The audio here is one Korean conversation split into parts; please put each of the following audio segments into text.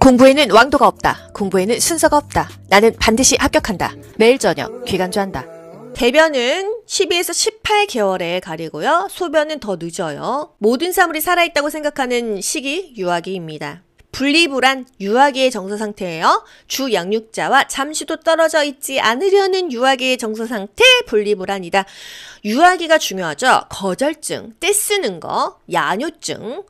공부에는 왕도가 없다. 공부에는 순서가 없다. 나는 반드시 합격한다. 매일 저녁 귀간주한다. 대변은 12에서 18개월에 가리고요. 소변은 더 늦어요. 모든 사물이 살아있다고 생각하는 시기 유아기입니다. 분리불안 유아기의 정서 상태예요. 주 양육자와 잠시도 떨어져 있지 않으려는 유아기의 정서 상태 분리불안이다. 유아기가 중요하죠. 거절증, 떼쓰는 거, 야뇨증,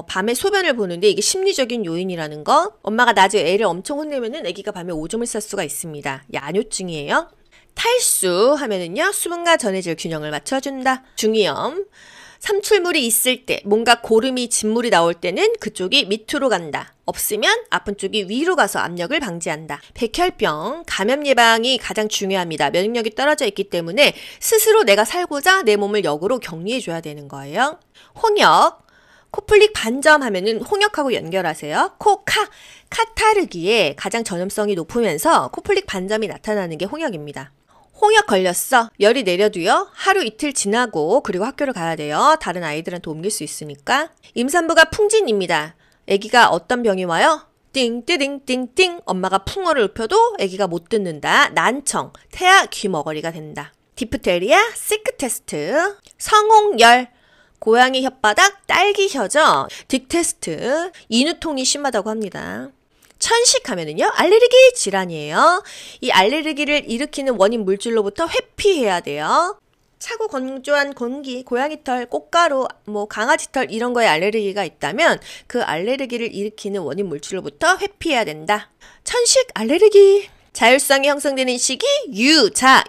밤에 소변을 보는데 이게 심리적인 요인이라는 거. 엄마가 낮에 애를 엄청 혼내면은 애기가 밤에 오줌을 쌀 수가 있습니다. 야뇨증이에요. 탈수 하면은요, 수분과 전해질 균형을 맞춰준다. 중이염. 삼출물이 있을 때, 뭔가 고름이 진물이 나올 때는 그쪽이 밑으로 간다. 없으면 아픈 쪽이 위로 가서 압력을 방지한다. 백혈병, 감염 예방이 가장 중요합니다. 면역력이 떨어져 있기 때문에 스스로 내가 살고자 내 몸을 역으로 격리해줘야 되는 거예요. 홍역, 코플릭 반점 하면은 홍역하고 연결하세요. 카타르기에 가장 전염성이 높으면서 코플릭 반점이 나타나는 게 홍역입니다. 홍역 걸렸어. 열이 내려도요. 하루 이틀 지나고 그리고 학교를 가야 돼요. 다른 아이들한테 옮길 수 있으니까. 임산부가 풍진입니다. 아기가 어떤 병이 와요? 띵띠딩띵띵. 엄마가 풍어를 읊혀도 아기가 못 듣는다. 난청, 태아 귀머거리가 된다. 디프테리아, 시크테스트, 성홍열, 고양이 혓바닥, 딸기 혀죠. 딕테스트, 인후통이 심하다고 합니다. 천식하면은요, 알레르기 질환이에요. 이 알레르기를 일으키는 원인 물질로부터 회피해야 돼요. 차고 건조한 공기, 고양이 털, 꽃가루, 강아지 털 이런 거에 알레르기가 있다면 그 알레르기를 일으키는 원인 물질로부터 회피해야 된다. 천식 알레르기. 자율성이 형성되는 시기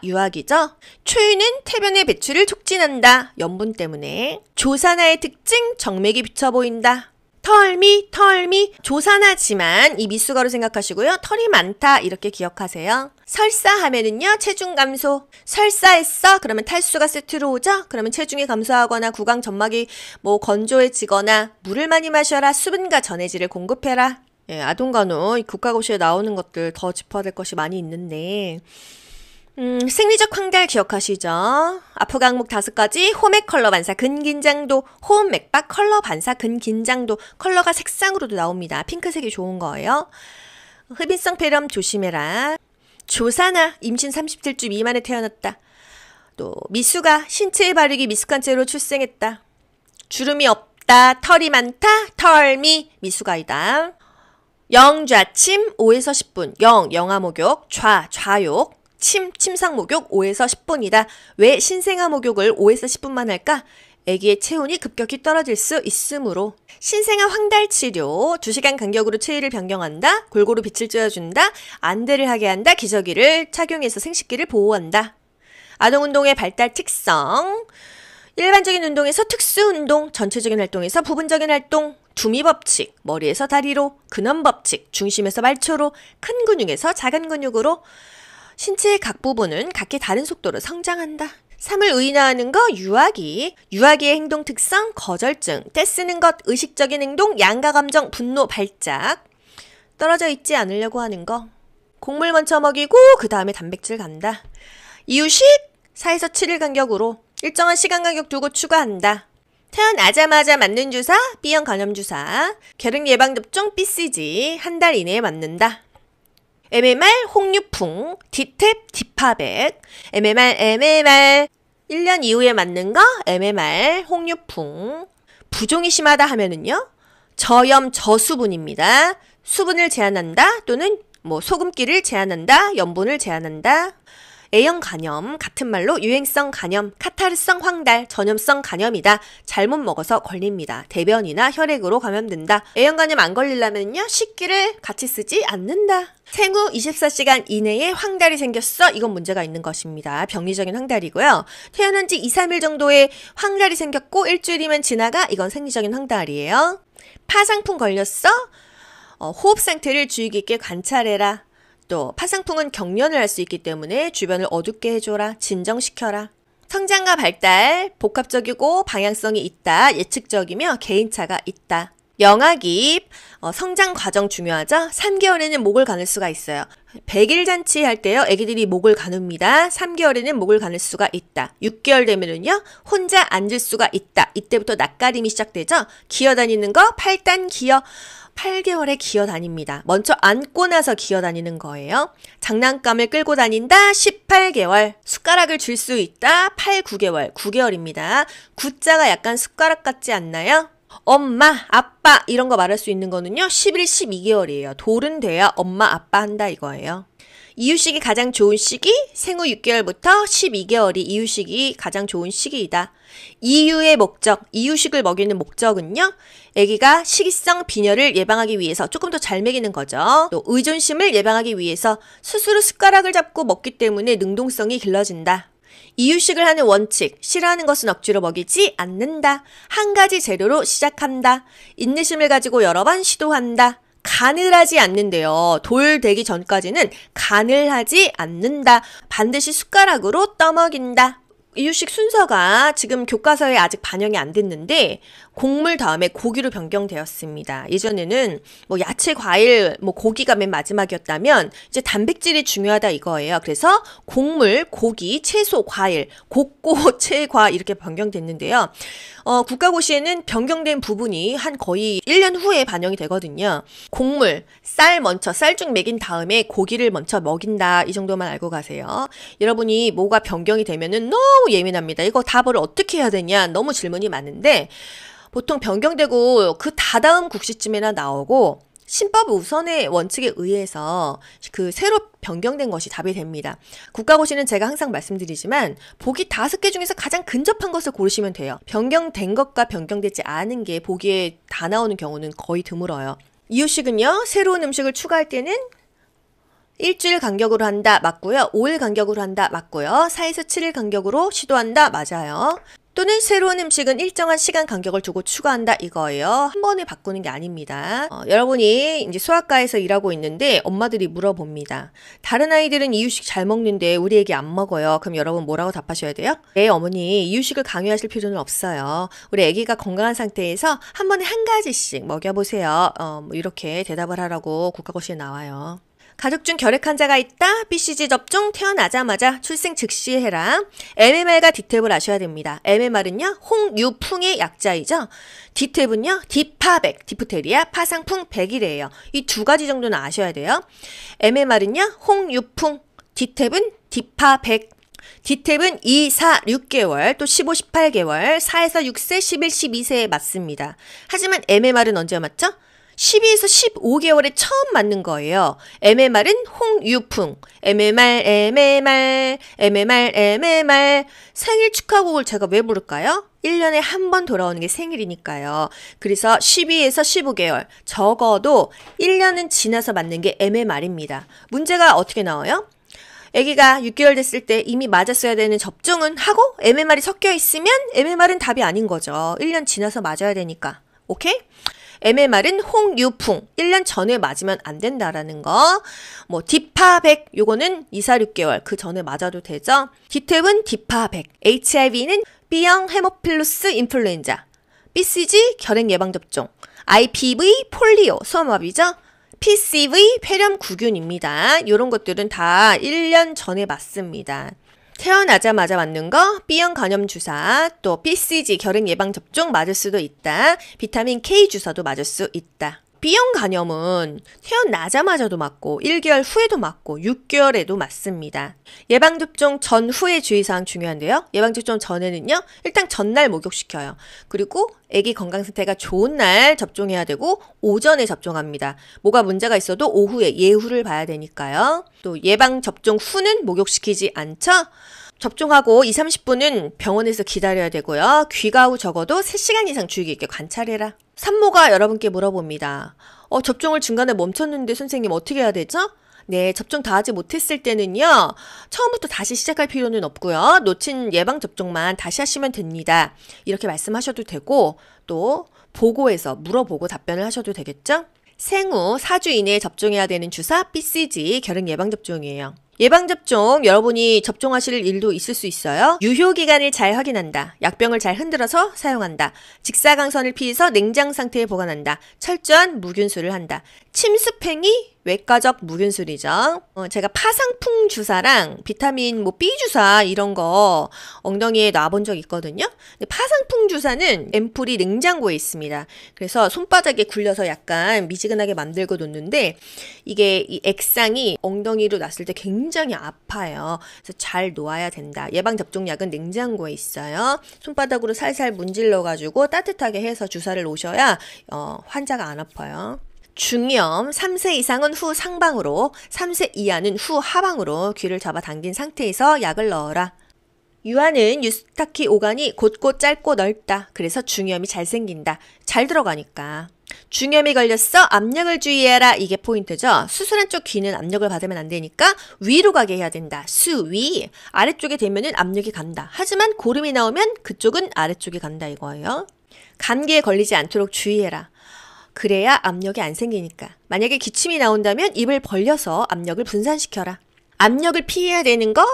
유아기죠. 초유는 태변의 배출을 촉진한다. 염분 때문에. 조산아의 특징 정맥이 비쳐 보인다. 털미, 조산하지만 이 미숙어로 생각하시고요. 털이 많다 이렇게 기억하세요. 설사하면은요, 체중 감소. 설사했어? 그러면 탈수가 세트로 오죠? 그러면 체중이 감소하거나 구강 점막이 건조해지거나 물을 많이 마셔라. 수분과 전해질을 공급해라. 예, 아동간호 국가고시에 나오는 것들 더 짚어야 될 것이 많이 있는데 생리적 황달 기억하시죠? 아프 강목 5가지, 호맥 컬러 반사 근긴장도, 호흡 맥박 컬러 반사 근긴장도, 컬러가 색상으로도 나옵니다. 핑크색이 좋은 거예요. 흡인성 폐렴 조심해라. 조산아, 임신 37주 미만에 태어났다. 또 미숙아, 신체에 바르기 미숙한 채로 출생했다. 주름이 없다, 털이 많다, 털미, 미숙아이다. 영좌침 5에서 10분, 영아목욕, 좌욕, 침상목욕 5에서 10분이다. 왜 신생아 목욕을 5에서 10분만 할까? 아기의 체온이 급격히 떨어질 수 있으므로. 신생아 황달 치료 2시간 간격으로 체위를 변경한다. 골고루 빛을 쬐어준다. 안대를 하게 한다. 기저귀를 착용해서 생식기를 보호한다. 아동운동의 발달 특성. 일반적인 운동에서 특수운동, 전체적인 활동에서 부분적인 활동, 두미법칙, 머리에서 다리로, 근원법칙, 중심에서 말초로, 큰 근육에서 작은 근육으로. 신체의 각 부분은 각기 다른 속도로 성장한다. 3을 의인화하는 거 유아기의 행동 특성, 거절증, 떼쓰는 것, 의식적인 행동, 양가감정, 분노, 발작. 떨어져 있지 않으려고 하는 거. 곡물 먼저 먹이고 그 다음에 단백질 간다. 이유식 4에서 7일 간격으로 일정한 시간 간격 두고 추가한다. 태어나자마자 맞는 주사, B형 감염주사, 결핵 예방접종 BCG 한 달 이내에 맞는다. MMR, 홍유풍, 디탭, 디파백, MMR 1년 이후에 맞는 거 MMR, 홍유풍. 부종이 심하다 하면은요, 저염, 저수분입니다. 수분을 제한한다 또는 소금기를 제한한다, 염분을 제한한다. A형 간염, 같은 말로 유행성 간염, 카타르성 황달, 전염성 간염이다. 잘못 먹어서 걸립니다. 대변이나 혈액으로 감염된다. A형 간염 안 걸리려면요, 식기를 같이 쓰지 않는다. 생후 24시간 이내에 황달이 생겼어. 이건 문제가 있는 것입니다. 병리적인 황달이고요. 태어난 지 2, 3일 정도에 황달이 생겼고 일주일이면 지나가. 이건 생리적인 황달이에요. 파상풍 걸렸어? 호흡 상태를 주의 깊게 관찰해라. 또 파상풍은 경련을 할 수 있기 때문에 주변을 어둡게 해줘라. 진정시켜라. 성장과 발달, 복합적이고 방향성이 있다. 예측적이며 개인차가 있다. 영아기입, 성장 과정 중요하죠? 3개월에는 목을 가눌 수가 있어요. 100일 잔치 할 때요, 애기들이 목을 가눕니다. 3개월에는 목을 가눌 수가 있다. 6개월 되면은요, 혼자 앉을 수가 있다. 이때부터 낯가림이 시작되죠? 기어다니는 거 8단 기어. 8개월에 기어다닙니다. 먼저 앉고 나서 기어다니는 거예요. 장난감을 끌고 다닌다. 18개월. 숟가락을 줄 수 있다. 8, 9개월. 9개월입니다. 구자가 약간 숟가락 같지 않나요? 엄마, 아빠 이런 거 말할 수 있는 거는요. 11, 12개월이에요. 돌은 돼야 엄마, 아빠 한다 이거예요. 이유식이 가장 좋은 시기? 생후 6개월부터 12개월이 이유식이 가장 좋은 시기이다. 이유의 목적, 이유식을 먹이는 목적은요. 아기가 식이성 빈혈을 예방하기 위해서 조금 더 잘 먹이는 거죠. 또 의존심을 예방하기 위해서 스스로 숟가락을 잡고 먹기 때문에 능동성이 길러진다. 이유식을 하는 원칙, 싫어하는 것은 억지로 먹이지 않는다. 한 가지 재료로 시작한다. 인내심을 가지고 여러 번 시도한다. 간을 하지 않는데요. 돌 되기 전까지는 간을 하지 않는다. 반드시 숟가락으로 떠먹인다. 이유식 순서가 지금 교과서에 아직 반영이 안 됐는데 곡물 다음에 고기로 변경되었습니다. 예전에는 뭐 야채, 과일, 뭐 고기가 맨 마지막이었다면 이제 단백질이 중요하다 이거예요. 그래서 곡물, 고기, 채소, 과일, 곡고, 채, 과 이렇게 변경됐는데요. 국가고시에는 변경된 부분이 한 거의 1년 후에 반영이 되거든요. 곡물, 쌀 먼저 쌀죽 먹인 다음에 고기를 먼저 먹인다. 이 정도만 알고 가세요. 여러분이 뭐가 변경이 되면은 너무 예민합니다. 이거 답을 어떻게 해야 되냐 너무 질문이 많은데 보통 변경되고 그 다다음 국시쯤에나 나오고 신법 우선의 원칙에 의해서 그 새로 변경된 것이 답이 됩니다. 국가고시는 제가 항상 말씀드리지만 보기 5개 중에서 가장 근접한 것을 고르시면 돼요. 변경된 것과 변경되지 않은 게 보기에 다 나오는 경우는 거의 드물어요. 이유식은요. 새로운 음식을 추가할 때는 일주일 간격으로 한다 맞고요. 5일 간격으로 한다 맞고요. 4에서 7일 간격으로 시도한다 맞아요. 또는 새로운 음식은 일정한 시간 간격을 두고 추가한다 이거예요. 한 번에 바꾸는 게 아닙니다. 여러분이 이제 소아과에서 일하고 있는데 엄마들이 물어봅니다. 다른 아이들은 이유식 잘 먹는데 우리 애기 안 먹어요. 그럼 여러분 뭐라고 답하셔야 돼요? 네, 어머니 이유식을 강요하실 필요는 없어요. 우리 애기가 건강한 상태에서 한 번에 한 가지씩 먹여보세요. 뭐 이렇게 대답을 하라고 국가고시에 나와요. 가족 중 결핵 환자가 있다. BCG 접종 태어나자마자 출생 즉시 해라. MMR과 디탭을 아셔야 됩니다. MMR은요. 홍유풍의 약자이죠. 디탭은요. 디파백, 디프테리아, 파상풍, 백이래요. 이 두 가지 정도는 아셔야 돼요. MMR은요. 홍유풍, 디탭은 디파백. 디탭은 2, 4, 6개월, 또 15, 18개월, 4에서 6세, 11, 12세에 맞습니다. 하지만 MMR은 언제 맞죠? 12에서 15개월에 처음 맞는 거예요. MMR은 홍유풍, MMR 생일 축하곡을 제가 왜 부를까요? 1년에 한 번 돌아오는 게 생일이니까요. 그래서 12에서 15개월, 적어도 1년은 지나서 맞는 게 MMR입니다. 문제가 어떻게 나와요? 아기가 6개월 됐을 때 이미 맞았어야 되는 접종은 하고 MMR이 섞여 있으면 MMR은 답이 아닌 거죠. 1년 지나서 맞아야 되니까. 오케이? MMR은 홍유풍 1년 전에 맞으면 안 된다라는 거. 뭐 디파백 요거는 2, 4, 6개월 그 전에 맞아도 되죠. 디탭은 디파백. HIV는 B형 헤모필루스 인플루엔자. BCG 결핵 예방접종. IPV 폴리오 소아마비죠. PCV 폐렴구균입니다. 요런 것들은 다 1년 전에 맞습니다. 태어나자마자 맞는 거, B형 간염 주사, 또 BCG 결핵 예방 접종 맞을 수도 있다. 비타민 K 주사도 맞을 수 있다. B형 간염은 태어나자마자도 맞고 1개월 후에도 맞고 6개월에도 맞습니다. 예방접종 전후의 주의사항 중요한데요. 예방접종 전에는요. 일단 전날 목욕시켜요. 그리고 아기 건강 상태가 좋은 날 접종해야 되고 오전에 접종합니다. 뭐가 문제가 있어도 오후에 예후를 봐야 되니까요. 또 예방접종 후는 목욕시키지 않죠. 접종하고 2, 30분은 병원에서 기다려야 되고요. 귀가 후 적어도 3시간 이상 주의 깊게 관찰해라. 산모가 여러분께 물어봅니다. 접종을 중간에 멈췄는데 선생님 어떻게 해야 되죠? 네, 접종 다 하지 못했을 때는요. 처음부터 다시 시작할 필요는 없고요. 놓친 예방접종만 다시 하시면 됩니다. 이렇게 말씀하셔도 되고 또 보고해서 물어보고 답변을 하셔도 되겠죠? 생후 4주 이내에 접종해야 되는 주사 BCG 결핵 예방접종이에요. 예방접종 여러분이 접종하실 일도 있을 수 있어요. 유효기간을 잘 확인한다. 약병을 잘 흔들어서 사용한다. 직사광선을 피해서 냉장 상태에 보관한다. 철저한 무균수를 한다. 침습행위 외과적 무균술이죠. 제가 파상풍 주사랑 비타민 B 주사 이런 거 엉덩이에 놔본 적 있거든요. 근데 파상풍 주사는 앰플이 냉장고에 있습니다. 그래서 손바닥에 굴려서 약간 미지근하게 만들고 놓는데 이게 이 액상이 엉덩이로 놨을 때 굉장히 아파요. 그래서 잘 놓아야 된다. 예방접종약은 냉장고에 있어요. 손바닥으로 살살 문질러가지고 따뜻하게 해서 주사를 놓으셔야 환자가 안 아파요. 중이염 3세 이상은 후 상방으로 3세 이하는 후 하방으로 귀를 잡아 당긴 상태에서 약을 넣어라. 유아는 유스타키 오간이 곧고 짧고 넓다. 그래서 중이염이 잘 생긴다. 잘 들어가니까. 중이염이 걸렸어. 압력을 주의해라. 이게 포인트죠. 수술한 쪽 귀는 압력을 받으면 안 되니까 위로 가게 해야 된다. 수위. 아래쪽에 대면은 압력이 간다. 하지만 고름이 나오면 그쪽은 아래쪽에 간다 이거예요. 감기에 걸리지 않도록 주의해라. 그래야 압력이 안 생기니까. 만약에 기침이 나온다면 입을 벌려서 압력을 분산시켜라. 압력을 피해야 되는 거?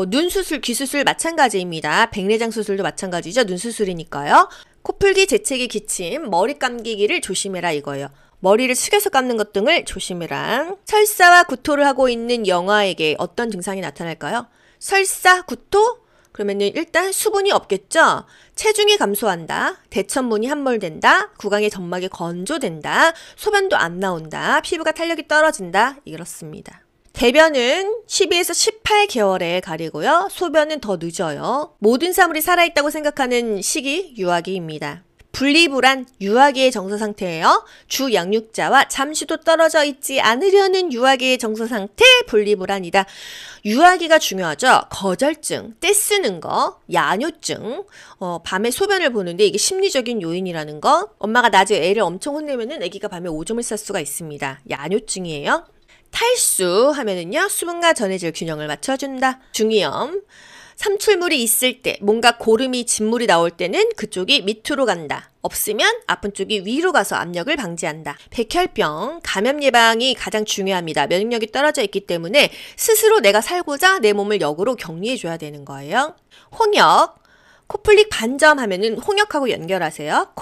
눈 수술, 귀 수술 마찬가지입니다. 백내장 수술도 마찬가지죠. 눈 수술이니까요. 코풀기, 재채기, 기침, 머리 감기기를 조심해라 이거예요. 머리를 숙여서 감는 것 등을 조심해라. 설사와 구토를 하고 있는 영아에게 어떤 증상이 나타날까요? 설사, 구토? 그러면은 일단 수분이 없겠죠? 체중이 감소한다. 대천문이 함몰된다. 구강의 점막이 건조된다. 소변도 안 나온다. 피부가 탄력이 떨어진다. 이렇습니다. 대변은 12에서 18개월에 가리고요. 소변은 더 늦어요. 모든 사물이 살아있다고 생각하는 시기 유아기입니다. 분리불안, 유아기의 정서 상태예요. 주 양육자와 잠시도 떨어져 있지 않으려는 유아기의 정서 상태, 분리불안이다. 유아기가 중요하죠. 거절증, 떼쓰는 거, 야뇨증, 밤에 소변을 보는데 이게 심리적인 요인이라는 거. 엄마가 낮에 애를 엄청 혼내면은 애기가 밤에 오줌을 쌀 수가 있습니다. 야뇨증이에요. 탈수 하면은요, 수분과 전해질 균형을 맞춰준다. 중이염. 삼출물이 있을 때, 뭔가 고름이 진물이 나올 때는 그쪽이 밑으로 간다. 없으면 아픈 쪽이 위로 가서 압력을 방지한다. 백혈병, 감염 예방이 가장 중요합니다. 면역력이 떨어져 있기 때문에 스스로 내가 살고자 내 몸을 역으로 격리해줘야 되는 거예요. 홍역, 코플릭 반점 하면은 홍역하고 연결하세요.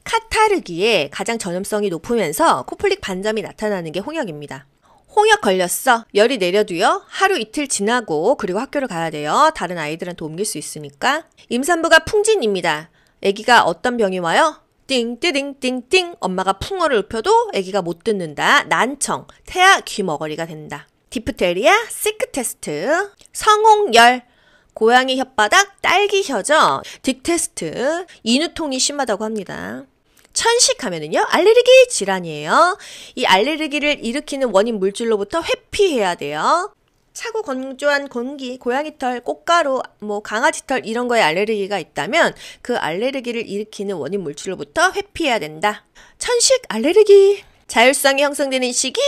카타르기에 가장 전염성이 높으면서 코플릭 반점이 나타나는 게 홍역입니다. 홍역 걸렸어. 열이 내려도요. 하루 이틀 지나고 그리고 학교를 가야 돼요. 다른 아이들한테 옮길 수 있으니까. 임산부가 풍진입니다. 아기가 어떤 병이 와요? 띵띠딩띵띵. 엄마가 풍어를 읊혀도 아기가 못 듣는다. 난청, 태아 귀머거리가 된다. 디프테리아, 시크테스트, 성홍열, 고양이 혓바닥, 딸기 혀죠. 딕테스트, 인후통이 심하다고 합니다. 천식하면은요, 알레르기 질환이에요. 이 알레르기를 일으키는 원인 물질로부터 회피해야 돼요. 차고 건조한 공기, 고양이 털, 꽃가루, 강아지 털 이런 거에 알레르기가 있다면 그 알레르기를 일으키는 원인 물질로부터 회피해야 된다. 천식 알레르기. 자율성이 형성되는 시기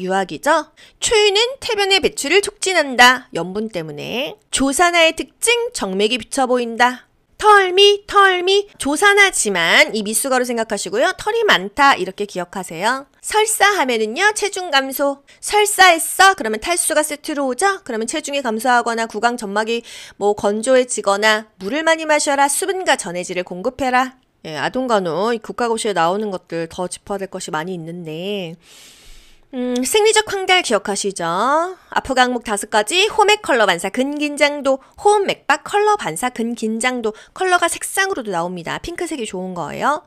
유아기죠. 초유는 태변의 배출을 촉진한다. 염분 때문에. 조산아의 특징 정맥이 비쳐 보인다. 털미, 조산하지만 이 미숙어로 생각하시고요. 털이 많다 이렇게 기억하세요. 설사하면은요. 체중 감소. 설사했어? 그러면 탈수가 세트로 오죠? 그러면 체중이 감소하거나 구강 점막이 건조해지거나 물을 많이 마셔라. 수분과 전해질을 공급해라. 예, 아동간호 국가고시에 나오는 것들 더 짚어야 될 것이 많이 있는데 생리적 황달 기억하시죠? 아프 강목 5가지, 호맥 컬러 반사 근긴장도, 호흡 맥박 컬러 반사 근긴장도, 컬러가 색상으로도 나옵니다. 핑크색이 좋은 거예요.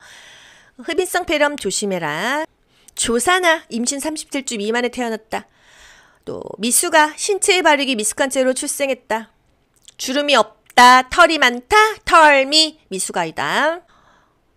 흡인성 폐렴 조심해라. 조산아, 임신 37주 미만에 태어났다. 또 미숙아, 신체에 바르기 미숙한 채로 출생했다. 주름이 없다, 털이 많다, 털미, 미숙아이다.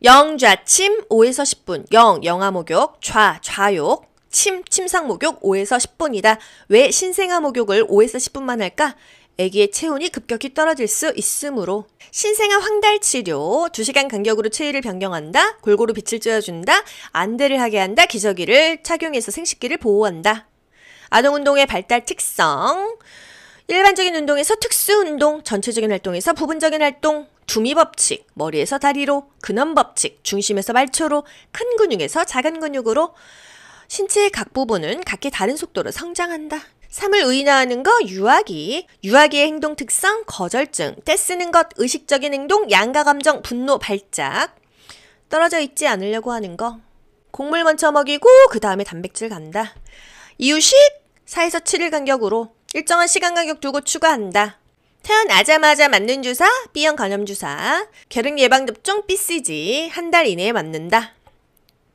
영좌침 5에서 10분, 영아목욕, 좌욕, 침상목욕 5에서 10분이다. 왜 신생아 목욕을 5에서 10분만 할까? 아기의 체온이 급격히 떨어질 수 있으므로. 신생아 황달 치료 2시간 간격으로 체위를 변경한다. 골고루 빛을 쬐어준다. 안대를 하게 한다. 기저귀를 착용해서 생식기를 보호한다. 아동운동의 발달 특성. 일반적인 운동에서 특수운동, 전체적인 활동에서 부분적인 활동, 두미법칙, 머리에서 다리로, 근원법칙, 중심에서 말초로, 큰 근육에서 작은 근육으로. 신체의 각 부분은 각기 다른 속도로 성장한다. 3을 의인화하는 거 유아기. 유아기의 행동 특성 거절증. 떼쓰는 것, 의식적인 행동, 양가 감정, 분노, 발작. 떨어져 있지 않으려고 하는 거. 곡물 먼저 먹이고 그 다음에 단백질 간다. 이유식 4에서 7일 간격으로 일정한 시간 간격 두고 추가한다. 태어나자마자 맞는 주사 B형 감염주사. 결핵 예방접종 BCG 한 달 이내에 맞는다.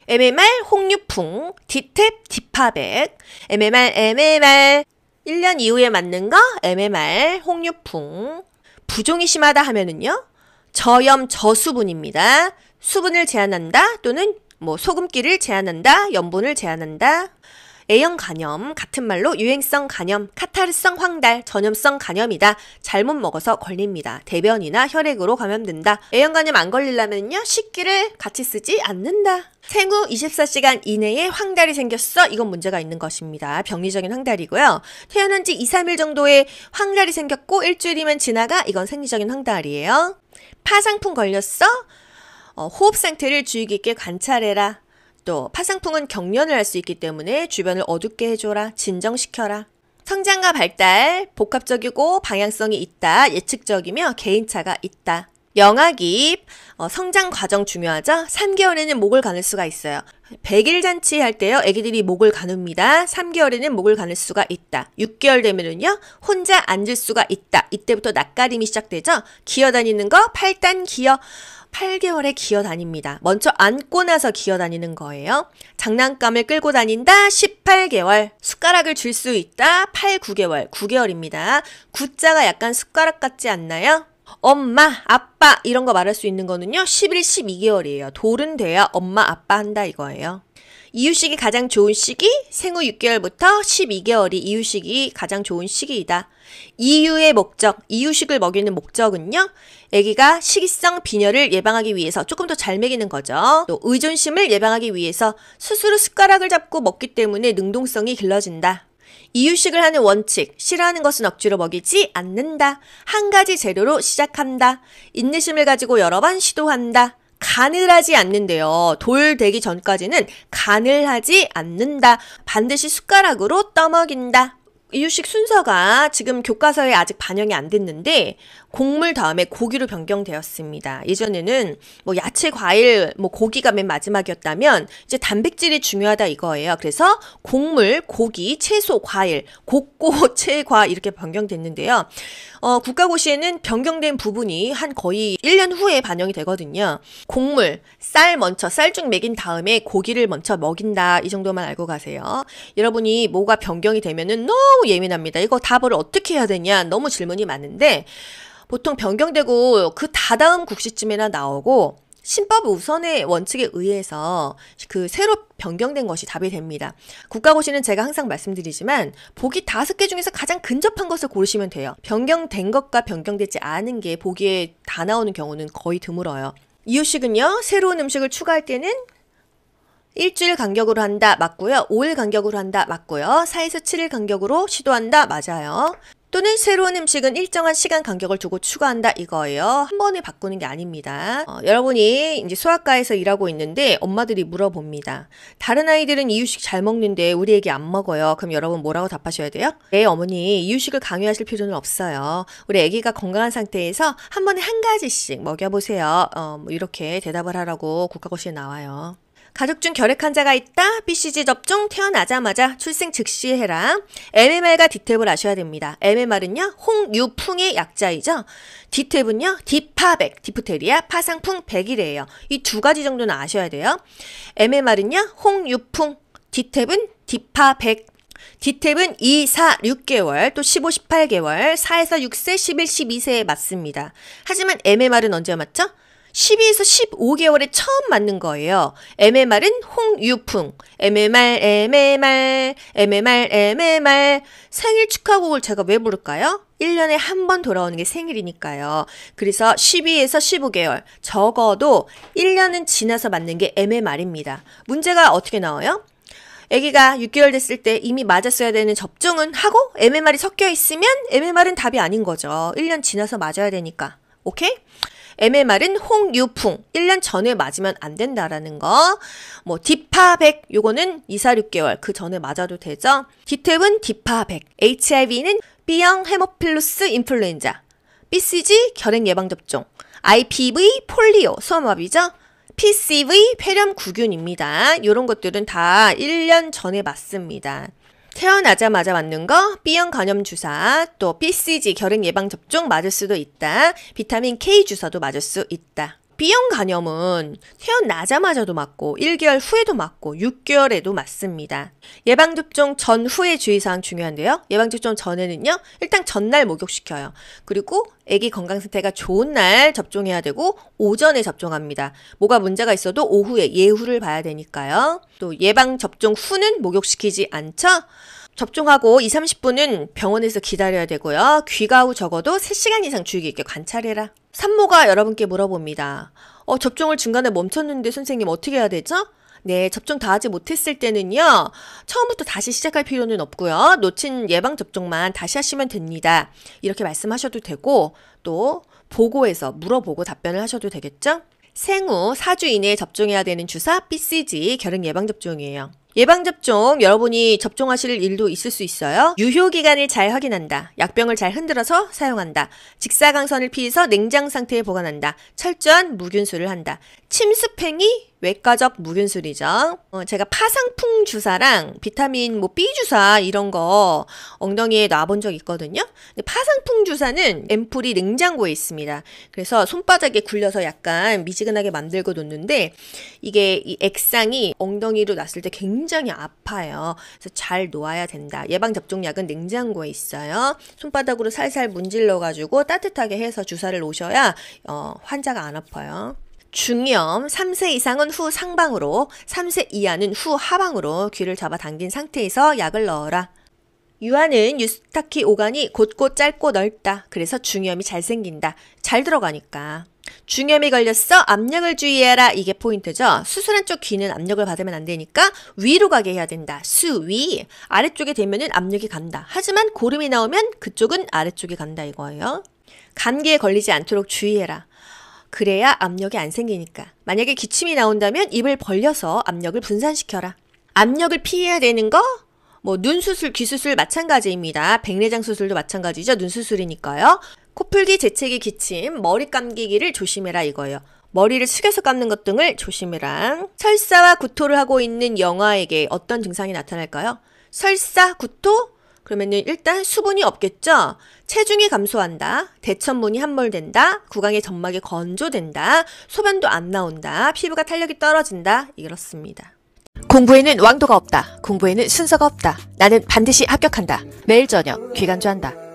MMR 홍유풍 디탭 디파백. MMR 1년 이후에 맞는 거 MMR 홍유풍. 부종이 심하다 하면은요 저염 저수분입니다. 수분을 제한한다 또는 소금기를 제한한다, 염분을 제한한다. A형 간염, 같은 말로 유행성 간염, 카타르성 황달, 전염성 간염이다. 잘못 먹어서 걸립니다. 대변이나 혈액으로 감염된다. A형 간염 안 걸리려면요 식기를 같이 쓰지 않는다. 생후 24시간 이내에 황달이 생겼어. 이건 문제가 있는 것입니다. 병리적인 황달이고요. 태어난 지 2, 3일 정도에 황달이 생겼고 일주일이면 지나가. 이건 생리적인 황달이에요. 파상풍 걸렸어? 호흡 상태를 주의 깊게 관찰해라. 또 파상풍은 경련을 할 수 있기 때문에 주변을 어둡게 해줘라. 진정시켜라. 성장과 발달, 복합적이고 방향성이 있다. 예측적이며 개인차가 있다. 영아기입, 성장 과정 중요하죠? 3개월에는 목을 가눌 수가 있어요. 100일 잔치 할 때요. 애기들이 목을 가눕니다. 3개월에는 목을 가눌 수가 있다. 6개월 되면은요. 혼자 앉을 수가 있다. 이때부터 낯가림이 시작되죠? 기어다니는 거 8단 기어. 8개월에 기어다닙니다. 먼저 앉고 나서 기어다니는 거예요. 장난감을 끌고 다닌다. 18개월. 숟가락을 줄 수 있다. 8, 9개월. 9개월입니다. 구자가 약간 숟가락 같지 않나요? 엄마, 아빠 이런 거 말할 수 있는 거는요. 11, 12개월이에요. 돌은 돼야 엄마, 아빠 한다 이거예요. 이유식이 가장 좋은 시기? 생후 6개월부터 12개월이 이유식이 가장 좋은 시기이다. 이유의 목적, 이유식을 먹이는 목적은요. 아기가 식이성 빈혈을 예방하기 위해서 조금 더 잘 먹이는 거죠. 또 의존심을 예방하기 위해서 스스로 숟가락을 잡고 먹기 때문에 능동성이 길러진다. 이유식을 하는 원칙, 싫어하는 것은 억지로 먹이지 않는다. 한 가지 재료로 시작한다. 인내심을 가지고 여러 번 시도한다. 간을 하지 않는데요. 돌 되기 전까지는 간을 하지 않는다. 반드시 숟가락으로 떠먹인다. 이유식 순서가 지금 교과서에 아직 반영이 안 됐는데 곡물 다음에 고기로 변경되었습니다. 예전에는 야채, 과일, 고기가 맨 마지막이었다면 이제 단백질이 중요하다 이거예요. 그래서 곡물, 고기, 채소, 과일, 곡고, 채, 과 이렇게 변경됐는데요. 국가고시에는 변경된 부분이 한 거의 1년 후에 반영이 되거든요. 곡물, 쌀 먼저, 쌀죽 먹인 다음에 고기를 먼저 먹인다. 이 정도만 알고 가세요. 여러분이 뭐가 변경이 되면은 너무 예민합니다. 이거 답을 어떻게 해야 되냐? 너무 질문이 많은데 보통 변경되고 그 다다음 국시쯤에나 나오고 신법 우선의 원칙에 의해서 그 새로 변경된 것이 답이 됩니다. 국가고시는 제가 항상 말씀드리지만 보기 5개 중에서 가장 근접한 것을 고르시면 돼요. 변경된 것과 변경되지 않은 게 보기에 다 나오는 경우는 거의 드물어요. 이유식은요. 새로운 음식을 추가할 때는 일주일 간격으로 한다. 맞고요. 5일 간격으로 한다. 맞고요. 4에서 7일 간격으로 시도한다. 맞아요. 또는 새로운 음식은 일정한 시간 간격을 두고 추가한다 이거예요. 한 번에 바꾸는 게 아닙니다. 여러분이 이제 소아과에서 일하고 있는데 엄마들이 물어봅니다. 다른 아이들은 이유식 잘 먹는데 우리 애기 안 먹어요. 그럼 여러분 뭐라고 답하셔야 돼요? 네, 어머니 이유식을 강요하실 필요는 없어요. 우리 애기가 건강한 상태에서 한 번에 한 가지씩 먹여보세요. 이렇게 대답을 하라고 국가고시에 나와요. 가족 중 결핵 환자가 있다. BCG 접종 태어나자마자 출생 즉시 해라. MMR과 디탭을 아셔야 됩니다. MMR은요. 홍유풍의 약자이죠. 디탭은요. 디파백, 디프테리아, 파상풍, 백이래요. 이 두 가지 정도는 아셔야 돼요. MMR은요. 홍유풍, 디탭은 디파백. 디탭은 2, 4, 6개월, 또 15, 18개월, 4에서 6세, 11, 12세에 맞습니다. 하지만 MMR은 언제 맞죠? 12에서 15개월에 처음 맞는 거예요. MMR은 홍유풍, MMR 생일 축하곡을 제가 왜 부를까요? 1년에 한 번 돌아오는 게 생일이니까요. 그래서 12에서 15개월, 적어도 1년은 지나서 맞는 게 MMR입니다. 문제가 어떻게 나와요? 아기가 6개월 됐을 때 이미 맞았어야 되는 접종은 하고 MMR이 섞여 있으면 MMR은 답이 아닌 거죠. 1년 지나서 맞아야 되니까. 오케이? MMR은 홍유풍 1년 전에 맞으면 안 된다라는 거. 뭐 디파100 요거는 2-4-6개월 그 전에 맞아도 되죠. 디탭은 디파100, HIV는 B형 헤모필루스 인플루엔자, BCG 결핵 예방접종, IPV 폴리오 소아마비죠. PCV 폐렴구균입니다. 이런 것들은 다 1년 전에 맞습니다. 태어나자마자 맞는 거, B형 간염 주사, 또 BCG 결핵 예방접종 맞을 수도 있다. 비타민 K 주사도 맞을 수 있다. B형 간염은 태어나자마자도 맞고 1개월 후에도 맞고 6개월에도 맞습니다. 예방접종 전후의 주의사항 중요한데요. 예방접종 전에는요. 일단 전날 목욕시켜요. 그리고 아기 건강 상태가 좋은 날 접종해야 되고 오전에 접종합니다. 뭐가 문제가 있어도 오후에 예후를 봐야 되니까요. 또 예방접종 후는 목욕시키지 않죠. 접종하고 20-30분은 병원에서 기다려야 되고요. 귀가 후 적어도 3시간 이상 주의 깊게 관찰해라. 산모가 여러분께 물어봅니다. 접종을 중간에 멈췄는데 선생님 어떻게 해야 되죠? 네, 접종 다 하지 못했을 때는요. 처음부터 다시 시작할 필요는 없고요. 놓친 예방접종만 다시 하시면 됩니다. 이렇게 말씀하셔도 되고 또 보고해서 물어보고 답변을 하셔도 되겠죠? 생후 4주 이내에 접종해야 되는 주사 BCG 결핵 예방접종이에요. 예방접종 여러분이 접종하실 일도 있을 수 있어요. 유효기간을 잘 확인한다. 약병을 잘 흔들어서 사용한다. 직사광선을 피해서 냉장 상태에 보관한다. 철저한 무균수를 한다. 침습행위 외과적 무균술이죠. 제가 파상풍 주사랑 비타민 B 주사 이런 거 엉덩이에 놔본 적 있거든요. 근데 파상풍 주사는 앰플이 냉장고에 있습니다. 그래서 손바닥에 굴려서 약간 미지근하게 만들고 놓는데 이게 이 액상이 엉덩이로 놨을 때 굉장히 아파요. 그래서 잘 놓아야 된다. 예방접종약은 냉장고에 있어요. 손바닥으로 살살 문질러가지고 따뜻하게 해서 주사를 놓으셔야 환자가 안 아파요. 중이염 3세 이상은 후 상방으로 3세 이하는 후 하방으로 귀를 잡아 당긴 상태에서 약을 넣어라. 유아는 유스타키 오간이 곧고 짧고 넓다. 그래서 중이염이 잘 생긴다. 잘 들어가니까. 중이염이 걸렸어 압력을 주의해라. 이게 포인트죠. 수술한 쪽 귀는 압력을 받으면 안 되니까 위로 가게 해야 된다. 수위. 아래쪽에 대면은 압력이 간다. 하지만 고름이 나오면 그쪽은 아래쪽에 간다 이거예요. 감기에 걸리지 않도록 주의해라. 그래야 압력이 안 생기니까. 만약에 기침이 나온다면 입을 벌려서 압력을 분산시켜라. 압력을 피해야 되는 거? 눈 수술, 귀 수술 마찬가지입니다. 백내장 수술도 마찬가지죠. 눈 수술이니까요. 코풀기, 재채기, 기침, 머리 감기기를 조심해라 이거예요. 머리를 숙여서 감는 것 등을 조심해라. 설사와 구토를 하고 있는 영아에게 어떤 증상이 나타날까요? 설사, 구토? 그러면은 일단 수분이 없겠죠? 체중이 감소한다. 대천문이 함몰된다. 구강의 점막이 건조된다. 소변도 안 나온다. 피부가 탄력이 떨어진다. 이렇습니다. 공부에는 왕도가 없다. 공부에는 순서가 없다. 나는 반드시 합격한다. 매일 저녁 귀간주한다.